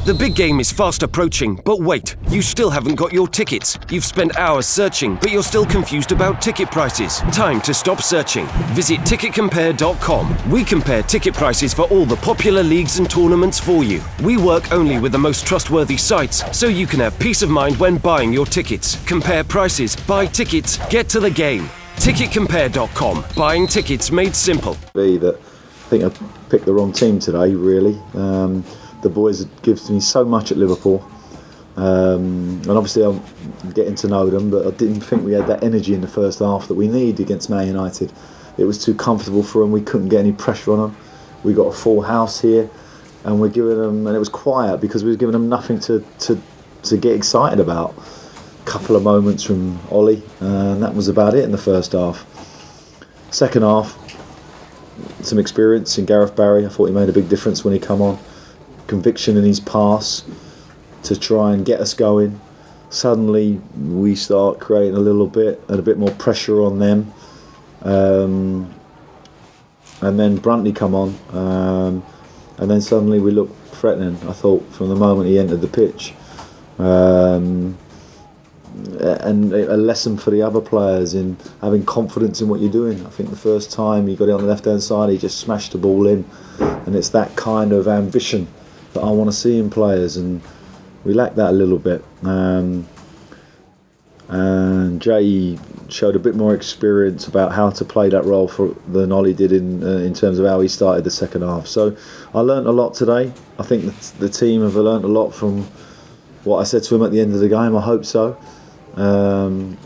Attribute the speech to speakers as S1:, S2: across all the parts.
S1: The big game is fast approaching, but wait, you still haven't got your tickets. You've spent hours searching, but you're still confused about ticket prices. Time to stop searching. Visit ticketcompare.com. We compare ticket prices for all the popular leagues and tournaments for you. We work only with the most trustworthy sites, so you can have peace of mind when buying your tickets. Compare prices, buy tickets, get to the game. Ticketcompare.com. Buying tickets made simple.
S2: I think I picked the wrong team today, really. The boys have given me so much at Liverpool, and obviously I'm getting to know them, but I didn't think we had that energy in the first half that we need against Man United. It was too comfortable for them. We couldn't get any pressure on them. We got a full house here, and we're giving them, and it was quiet because we were giving them nothing to get excited about. A couple of moments from Ollie, and that was about it in the first half. Second half, some experience in Gareth Barry. I thought he made a big difference when he come on. Conviction in his pass to try and get us going. Suddenly we start creating a little bit and a bit more pressure on them, and then Bruntley come on, and then suddenly we look threatening. I thought from the moment he entered the pitch, and a lesson for the other players in having confidence in what you're doing. I think the first time he got it on the left hand side, he just smashed the ball in, and it's that kind of ambition that I want to see in players, and we lack that a little bit. And Jay showed a bit more experience about how to play that role than Ollie did in terms of how he started the second half. So I learnt a lot today. I think the team have learnt a lot from what I said to him at the end of the game. I hope so. And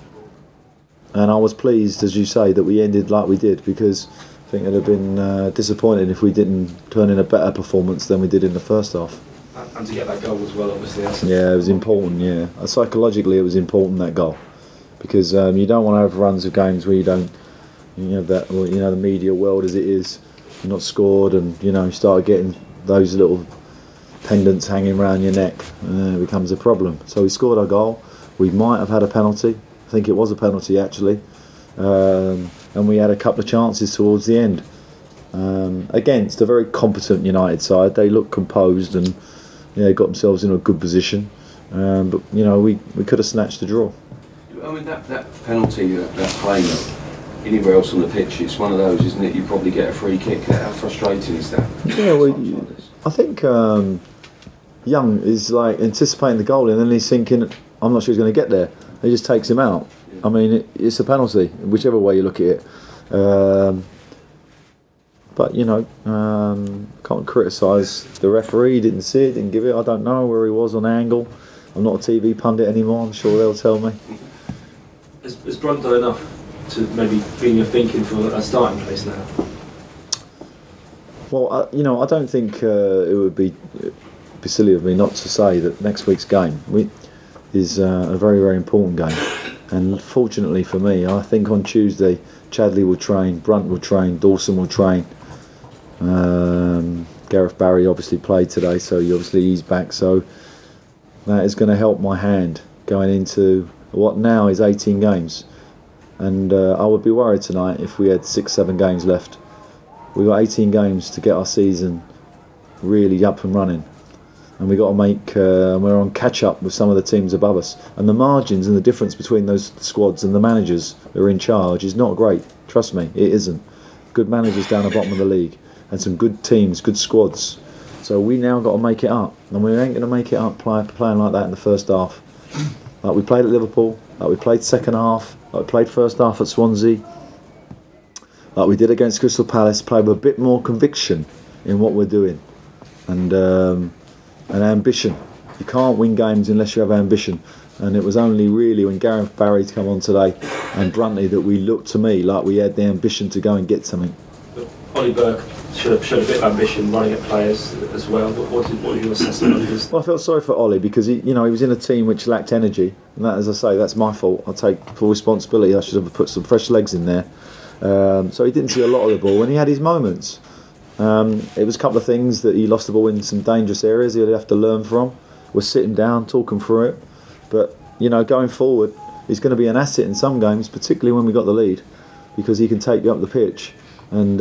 S2: I was pleased, as you say, that we ended like we did, because I think it would have been disappointing if we didn't turn in a better performance than we did in the first half.
S3: And to get that goal as well, obviously.
S2: Yeah, it was important. Yeah, psychologically, it was important, that goal, because you don't want to have runs of games where you don't, that, the media world as it is, you're not scored, and you start getting those little pendants hanging around your neck, it becomes a problem. So we scored our goal. We might have had a penalty. I think it was a penalty actually, and we had a couple of chances towards the end against a very competent United side. They looked composed and got themselves in a good position, but we could have snatched the draw.
S4: I mean that penalty, that play anywhere else on the pitch, it's one of those, isn't it? You probably get a free kick. How frustrating is that?
S2: Yeah, well, I think Young is like anticipating the goal, and then he's thinking, I'm not sure he's going to get there. He just takes him out. I mean, it's a penalty, whichever way you look at it. But can't criticise the referee. He didn't see it, didn't give it. I don't know where he was on angle. I'm not a TV pundit anymore. I'm sure they'll tell me.
S3: Has Brom done enough to maybe be in your thinking for a starting place now?
S2: Well, I don't think it would be silly of me not to say that next week's game is a very, very important game. And fortunately for me, I think on Tuesday, Chadley will train, Brunt will train, Dawson will train. Gareth Barry obviously played today, so he's back. So that is going to help my hand going into what now is 18 games. And I would be worried tonight if we had 6-7 games left. We've got 18 games to get our season really up and running. And we've got to make, we're on catch up with some of the teams above us. And the margins and the difference between those squads and the managers who are in charge is not great. Trust me, it isn't. Good managers down the bottom of the league and some good teams, good squads. So we now got to make it up. And we ain't going to make it up playing like that in the first half. Like we played at Liverpool, like we played second half, like we played first half at Swansea, like we did against Crystal Palace, play with a bit more conviction in what we're doing. And ambition. You can't win games unless you have ambition, and it was only really when Gareth Barry come on today and Bruntley that we looked to me like we had the ambition to go and get something.
S3: But Ollie Burke should have showed a bit of ambition running at players as well. What was your assessment of his?
S2: Well, I felt sorry for Ollie because he was in a team which lacked energy, and that, as I say, that's my fault. I take full responsibility. I should have put some fresh legs in there. So he didn't see a lot of the ball, and he had his moments. It was a couple of things that he lost the ball in some dangerous areas he'd have to learn from. We're sitting down, talking through it. But, going forward, he's going to be an asset in some games, particularly when we got the lead, because he can take you up the pitch and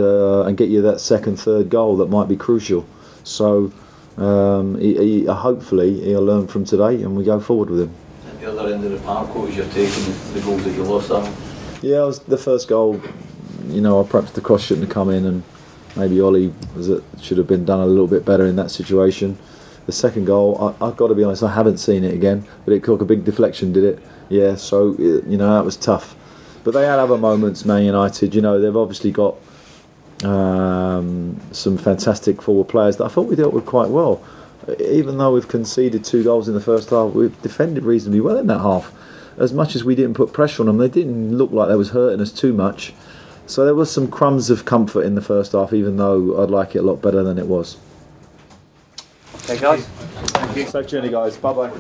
S2: get you that second, third goal that might be crucial. So Hopefully he'll learn from today and we go forward with him.
S5: At the other end of the park, what was your take on the goals that you lost out?
S2: Yeah, it was the first goal. You know, perhaps the cross shouldn't have come in, and maybe Ollie should have been done a little bit better in that situation. The second goal, I've got to be honest, I haven't seen it again, but it took a big deflection, did it? Yeah, so you know, that was tough. But they had other moments, Man United. You know, they've obviously got some fantastic forward players that I thought we dealt with quite well. Even though we've conceded 2 goals in the first half, we've defended reasonably well in that half. As much as we didn't put pressure on them, they didn't look like they was hurting us too much. So there was some crumbs of comfort in the first half, even though I'd like it a lot better than it was.
S6: Okay, guys.
S2: Safe journey, guys. Bye-bye.